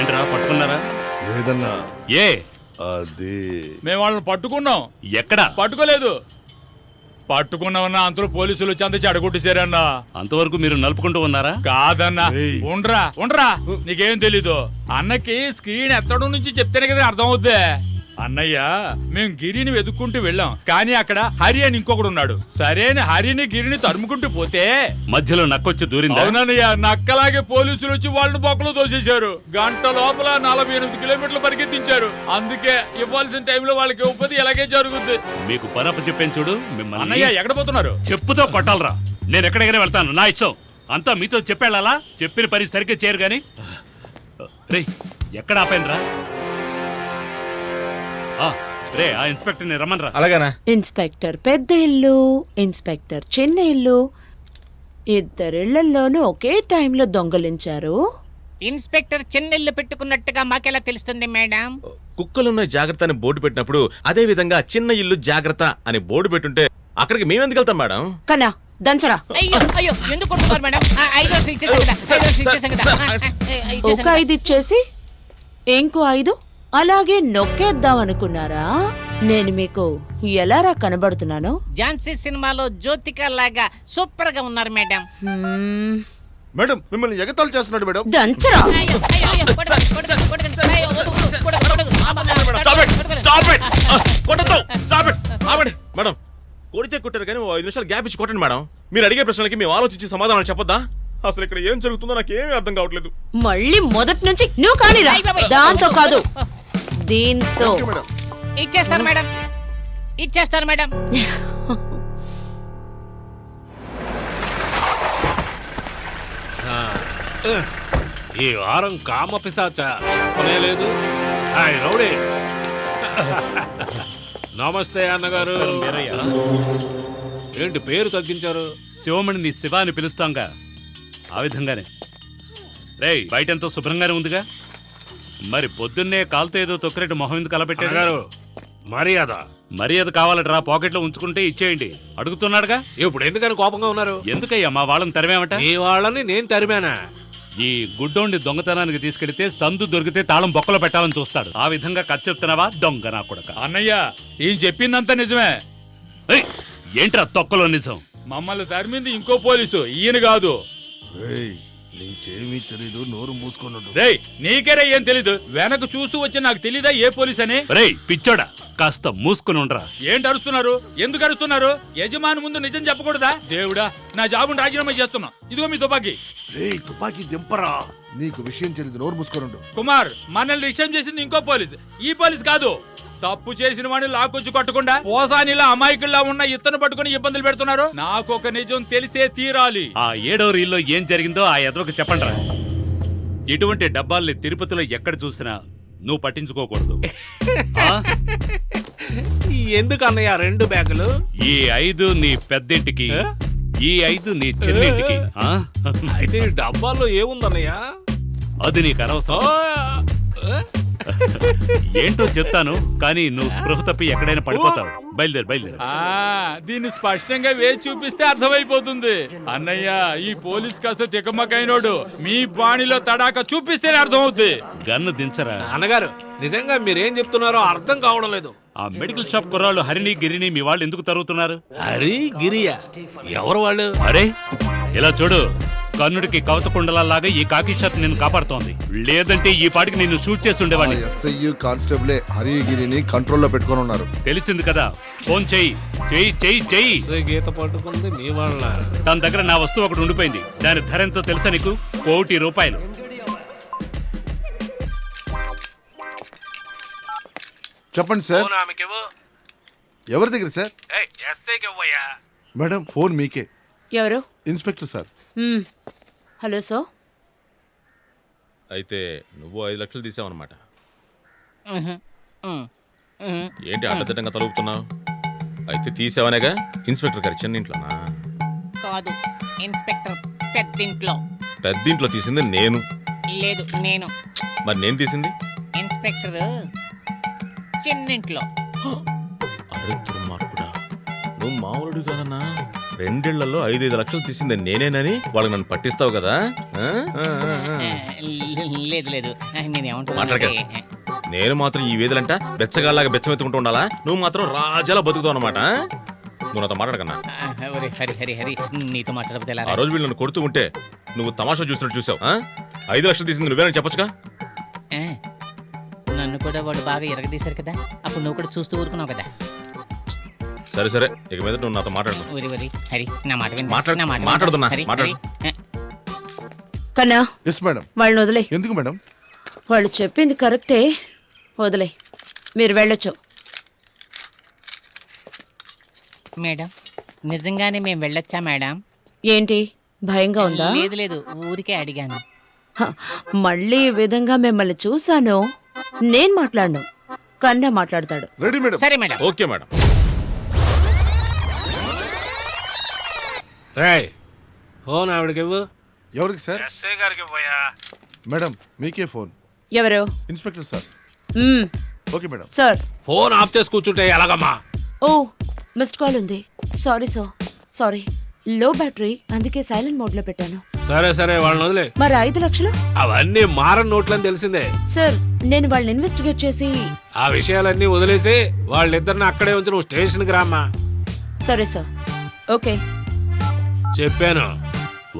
ఏంట్రా పట్టుకున్నారా? లేదన్నా. ఏ అది మేము వాళ్ళని పట్టుకున్నాం. ఎక్కడా? పట్టుకోలేదు. పట్టుకున్నామన్నా అంతలో పోలీసులు వచ్చి అంత చెడగొట్టేశారన్నా. అంతవరకు మీరు నలుపుకుంటూ ఉన్నారా? కాదన్నా. ఏయ్. ఉండరా నీకేం తెలీదు. అన్నకి స్క్రీన్ ఎత్తడం నుంచి చెప్తేనే కదా అర్థం అవుద్ది. అన్నయ్య మేము గిరిని వెతుక్కుంటూ వెళ్ళాం, కానీ అక్కడ హరి అని ఇంకొకడు ఉన్నాడు. సరేని హరిని గిరిని తరుముకుంటూ పోతే మధ్యలో నక్కొచ్చి దూరిందా? అవునన్నయ్య, నక్కలాగే పోలీసులు వచ్చి వాళ్ళని బొక్కలో తోసేశారు. గంట లోపల 48 కిలోమీటర్లు పరిగెత్తించారు. అందుకే ఇవ్వాల్సిన టైంలో వాళ్ళకి ఇవ్వకపోతే ఎలాగే జరుగుద్ది. మీకు పరప చెప్పాను చూడు మిమ్మల్ని. అన్నయ్య ఎక్కడ పోతున్నారు? చెప్పుతో కొట్టాలరా. నేను ఎక్కడికైనా వెళ్తాను, నా ఇష్టం. అంతా మీతో చెప్పేళ్ళాలా? చెప్పిన పని సరిగ్గా చేయరు గాని. రే ఎక్కడ ఆపానురా? రే ఆ ఇన్స్పెక్టర్ ని రమ్మనరా. అలాగేనా? ఇన్స్పెక్టర్ పెద్ద ఇల్లు, ఇన్స్పెక్టర్ చిన్న ఇల్లు, ఇద్దరిళ్లలోనూ ఒకే టైంలో దొంగలించారు. ఇన్స్పెక్టర్ చెన్నెల్లు పెట్టుకున్నట్టుగా మాకెలా తెలుస్తుంది మేడం? కుక్కలున్న జాగ్రత్త అని బోర్డు పెట్టినప్పుడు అదే విధంగా చిన్న ఇల్లు జాగ్రత్త అని బోర్డు పెట్టుంటే అక్కడికి మేమెందుకు వెళ్తాం మేడం? కన్నా దంచరా. అయ్యో ఎందుకు కొడుతున్నారు మేడం? 5 రోజులు ఇచ్చేసాం కదా, 5 రోజులు ఇచ్చేసాం కదా. ఒక 5 ఇచ్చేసి ఇంకో 5 అలాగే నొక్కేద్దామనుకున్నారా? నేను మీకు ఎలారా కనబడుతున్నాను? ఝాన్సీ సినిమాలో జ్యోతిక లాగా సూపర్ గా ఉన్నారు మేడం. మేడం మిమ్మల్ని ఎగతాళి చేస్తున్నాడు మేడం. దంచరా. మేడం కొడితే కొట్టారు కానీ 5 నిమిషాలు గ్యాప్ ఇచ్చి కొట్టండి మేడం. మీరు అడిగే ప్రశ్నలకి మేము ఆలోచించి సమాధానం చెప్పొద్దా? అసలు ఇక్కడ ఏం జరుగుతుందో నాకేమీ అర్థం కావట్లేదు. మళ్ళీ మొదటి నుంచి నువ్వు కానీరా. దాంతో కాదు, దీంతో. ఇచ్చేస్తాను మేడం, ఇచ్చేస్తాను మేడం. ఈ వారం కామ పిశాచ చెప్పనే లేదు. Hi rowdies. నమస్తే అన్నగారు. ఏంటి పేరు తగ్గించారు? శివమణిని శివ అని పిలుస్తాంగా, ఆ విధంగానే. రేయ్ బయటెంతో శుభ్రంగానే ఉందిగా, మరి పొద్దున్నే కాలుతో ఏదో తొక్కరేటు మొహం ఎందుకు కలపెట్టారు? మర్యాద కావాలట్రా, పాకెట్లో ఉంచుకుంటే ఇచ్చేయండి. అడుగుతున్నాడుగా. ఇప్పుడు ఎందుకని కోపంగా ఉన్నారు? ఎందుకయ్యా మా వాళ్ళని తరిమేమట? ఈ వాళ్ళని నేను తరిమానా? ఈ గుడ్డోండి దొంగతనానికి తీసుకెళ్తే సందు దొరికితే తాళం బొక్కలో పెట్టాలని చూస్తాడు. ఆ విధంగా కథ చెప్తున్నావా దొంగ నా కొడక? అన్నయ్య ఈయన చెప్పిందంతా నిజమే. ఏంట్రా తొక్కలో నిజం? మమ్మల్ని తరిమింది ఇంకో పోలీసు, ఈయన కాదు. రేయ్ నీకేమీ తెలీదు, నోరు మూసుకున్నాడు. రేయ్ నీకేరే ఏం తెలీదు? వెనక చూస్తూ వచ్చి నాకు తెలీదా ఏ పోలీస్ అని? రేయ్ పిచ్చోడా, కాస్త మూసుకుని ఉండరా. ఏంటి అరుస్తున్నారు? ఎందుకు అరుస్తున్నారు? యజమాని ముందు నిజం చెప్పకూడదా? దేవుడా, నా జాబును రాజీనామా చేస్తున్నా. ఇదిగో మీ తుపాకీ. రేయ్ తుపాకీ దింపరా. నీకు విషయం తెలీదు, నోరు మూసుకున్నాడు. కుమార్, మనల్ని విషయం చేసింది ఇంకో పోలీస్, ఈ పోలీస్ కాదు. తప్పు చేసిన వాడిని లాక్కొచ్చి కొట్టకుండా పోసానిలా అమాయకుల్లా ఉన్న ఇత్తను పట్టుకుని ఇబ్బందులు పెడుతున్నారు. నాకొక నిజం తెలిసే తీరాలి. ఆ 7వ రీల్లో ఏం జరిగిందో ఆ ఎదవకు చెప్పండిరా. ఇటువంటి డబ్బాల్ని తిరుపతిలో ఎక్కడ చూసినా నువ్వు పట్టించుకోకూడదు. ఎందుకు అన్నయ్య 2 బ్యాగులు? ఈ 5 నీ పెద్దింటికి, ఈ 5 నీ చెల్లింటికి. అయితే ఈ డబ్బాల్లో ఏముందన్నయ్య? అది నీకు అనవసరం. ఏంటో చెప్తాను, కానీ నువ్వు స్పృహ తప్పి ఎక్కడైనా పడిపోతావు. బయలుదేరు. దీన్ని స్పష్టంగా వేసి చూపిస్తే అర్థమైపోతుంది. అన్నయ్య ఈ పోలీస్ కాస్త తికమకైనోడు. మీ బాణిలో తడాక చూపిస్తేనే అర్థం అవుద్ది. గన్ను దించరా. అన్నగారు నిజంగా మీరేం చెప్తున్నారో అర్థం కావడం లేదు. ఆ మెడికల్ షాప్ కుర్రాళ్ళు హరిని గిరిని మీ వాళ్ళు ఎందుకు తరుగుతున్నారు? హరి గిరియా ఎవరు వాళ్ళు? అరే ఇలా చూడు, కన్నుడికి కవత కుండలాగా ఈ కాకి షర్ట్ నిన్ను కాపాడుతోంది. లేదంటే ఈ పాటికి నిన్ను షూట్ చేసి ఉండేవాడిని. ఎస్ఐ కానిస్టేబులే హరిగిరిని కంట్రోల్లో పెట్టుకొని ఉన్నారు. తెలిసింది కదా, ఫోన్ చెయ్యి. గీత పట్టుకుంది మీ వాళ్ళ. తన దగ్గర నా వస్తువు ఒకటి ఉండిపోయింది. దాని ధర ఎంతో తెలుసా నీకు? ₹1 కోటి. చెప్పండి సార్. ఎవరి దగ్గర సార్? మేడం ఫోన్ మీకే. ఎవరు? Inspector sir. Hello sir. అయితే నువ్వు 5 లక్షలు తీసావన్నమాట. ఏంటి అడ్డదిడ్డంగా తలుపుతున్నావు? అయితే తీసావనేగా. ఇన్స్పెక్టర్ గారి చిన్న ఇంట్లోనా? కాదు, ఇన్స్పెక్టర్ పెద్దింట్లో. పెద్దింట్లో తీసింది నేను. లేదు నేను. మరి నేను తీసింది ఇన్స్పెక్టర్ చిన్నింట్లో. అరే దుర్మార్గుడా, నువ్వు మామూలుడు కాదన్నా. 2 ఏళ్లలో 5 లక్షలు తీసింది నేనేనని వాళ్ళకి నన్ను పట్టిస్తావు కదా? లేదు లేదు నేను మాట్లాడక. ఏమంటున్నా నేను మాత్రం ఈ వేదులంట బెచ్చగాళ్ళగా బెచ్చమెత్తుకుంటూ ఉండాలా, నువ్వు మాత్రం రాజాలా బతుకుతావు అనమాట. నువ్వు నాతో మాట్లాడకన్నా. హరి హరి హరి నీతో మాట్లాడకపోతే ఎలా ఆ రోజు వీళ్ళు నన్ను కొడుతూ ఉంటే నువ్వు తమాషా చూసినట్టు చూసావు. 5 లక్షలు తీసింది నువ్వేనని చెప్పొచ్చుగా. ఆ, నన్ను కూడా వాడు బాగా ఎరగదీశారు కదా, అప్పుడు నువ్వు కూడా చూస్తూ ఊరుకున్నావు కదా. సరే సరే, ఇక మీద నువ్వు నాతో మాట్లాడు. ఒరి ఒరి హరి నా మాట విను. మాట్లాడు, నా మాట విను. మాట్లాడుతున్నా, హరి, మాట్లాడు. హరి. కన్నా ఎస్ మేడం. వాళ్ళని వదిలే. ఎందుకు మేడం? వాళ్ళు చెప్పింది కరెక్టే, వదిలే. మీరు వెళ్ళొచ్చు. మేడం నిజంగానే మేము వెళ్ళొచ్చా మేడం? ఏంటి భయంగా ఉందా? లేదు లేదు, ఊరికే అడిగాను. హ, మళ్ళీ ఈ విధంగా మిమ్మల్ని చూశాను. నేను మాట్లాడను, కన్నా మాట్లాడతాడు. Ready madam. సరే మేడం. Okay madam. రేయ్ ఫోన్ ఆవిడకి ఇవ్వు. ఎవరికి సార్? ఎస్ఐ గారికి పోయా. మేడం మీకే ఫోన్. ఎవరు? Inspector sir. మ్మ్, okay madam. Sir. Phone off చేసి కూర్చుంటే ఎలాగమ్మా? ఓ మిస్డ్ కాల్ ఉంది. Sorry sir, sorry. Low battery, అందుకే సైలెంట్ మోడ్ లో పెట్టాను. సరే సరే వాళ్ళని వదిలే. మరి 5 లక్షలు? అవన్నీ మారని నోట్లని తెలిసిందే. సార్ నేను వాళ్ళని ఇన్వెస్టిగేట్ చేసి. ఆ విషయాలన్నీ వదిలేసి వాళ్ళిద్దరిని అక్కడే ఉంచి నువ్వు స్టేషన్కి రామ్మా. సరే సార్, ఓకే. చెప్పాను.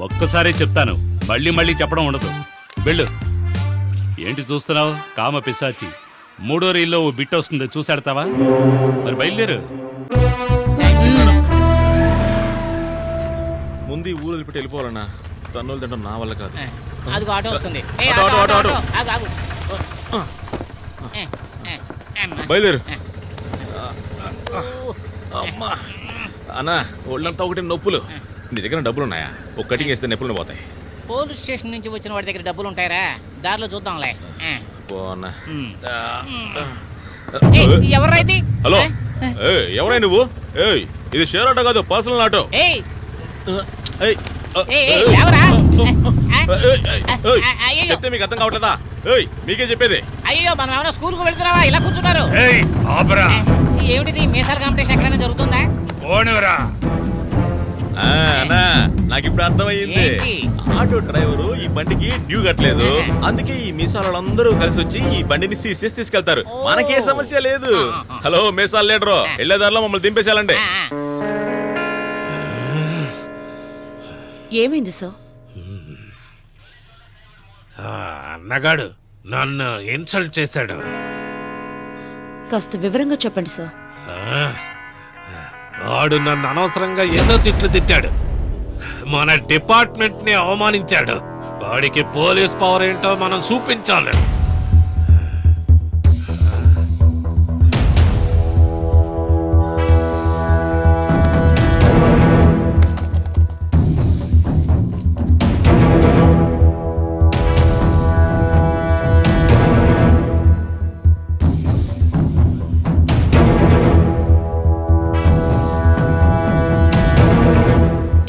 ఒక్కసారి చెప్తాను, మళ్ళీ మళ్ళీ చెప్పడం ఉండదు. వెళ్ళు. ఏంటి చూస్తున్నావు? కామ పిశాచి. 3వ రీల్లో ఓ బిట్ వస్తుంది, చూసాడతావా? మరి బయలుదేరు. ముందు ఈ ఊరు వదిలిపెట్టి వెళ్ళిపోవాలన్నా, తన్నులు తింటాం నా వల్ల కాదు. అదిగో ఆటో వస్తుంది. ఏ, auto, auto, auto, auto, auto. ఆగు, ఆగు. ఏ, ఏ, అమ్మా. బయలుదేరు. అమ్మా అన్నా, ఒళ్ళంతా ఒకటి నొప్పులు. నీ దగ్గర డబ్బులు ఉన్నాయా? ఒక కటింగ్ వేస్తే నొప్పులు పోతాయి. పోలీస్ స్టేషన్ నుంచి వచ్చిన వాడి దగ్గర డబ్బులు ఉంటాయరా? దారిలో చూద్దాంలే. ఆ. పో అన్నా. ఏయ్, ఎవర్రా ఇది? హలో, ఎవరై నువ్వు? ఏయ్, ఇది షేర్ ఆటో కాదు, పర్సనల్ ఆటో. ఏయ్, ఏయ్, ఏయ్, ఏయ్, లేవరా? అయ్యో చెప్తే మీకు అర్థం కావట్లేదా? ఏయ్, మీకే చెప్పేది. అయ్యో, మనం ఏమైనా స్కూల్ కు వెళ్తున్నావా? ఇలా కూర్చున్నారు. ఏయ్ ఆపరా. ఏమిటిది? మీసాల కాంపిటీషన్ ఎక్కడైనా జరుగుతుందా? పోనివరా. అన్నా, నాకు ఇప్పుడు అర్థమయ్యింది. ఏంటి? ఆటో డ్రైవరు ఈ బండికి డ్యూ కట్టలేదు, అందుకే ఈ మీసాల వాళ్ళందరూ కలిసి వచ్చి ఈ బండిని సీజ్ చేసి తీసుకెళ్తారు. మనకే సమస్య లేదు. హలో మీసాల లీడరు, వెళ్లేదారిలో మమ్మల్ని దింపేశాలండి. ఆ, ఆ. ఏమైంది సార్? అన్నగాడు నన్ను ఇన్సల్ట్ చేశాడు. కాస్త వివరంగా చెప్పండి సార్. ఆ, వాడు నన్ను అనవసరంగా ఎన్నో తిట్లు తిట్టాడు. మన డిపార్ట్మెంట్ ని అవమానించాడు. వాడికి పోలీస్ పవర్ ఏంటో మనం చూపించాలి.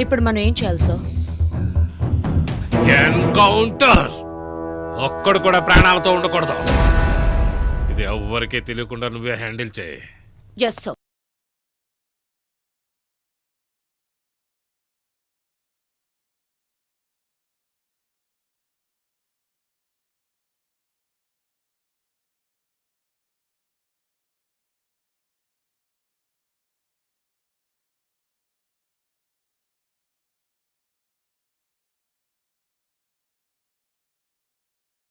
ఇప్పుడు మనం ఏం చేయాలి సార్? ఎన్కౌంటర్. ఒక్కడు కూడా ప్రాణాలతో ఉండకూడదు. ఇది ఎవ్వరికీ తెలియకుండా నువ్వే హ్యాండిల్ చేయి. Yes sir.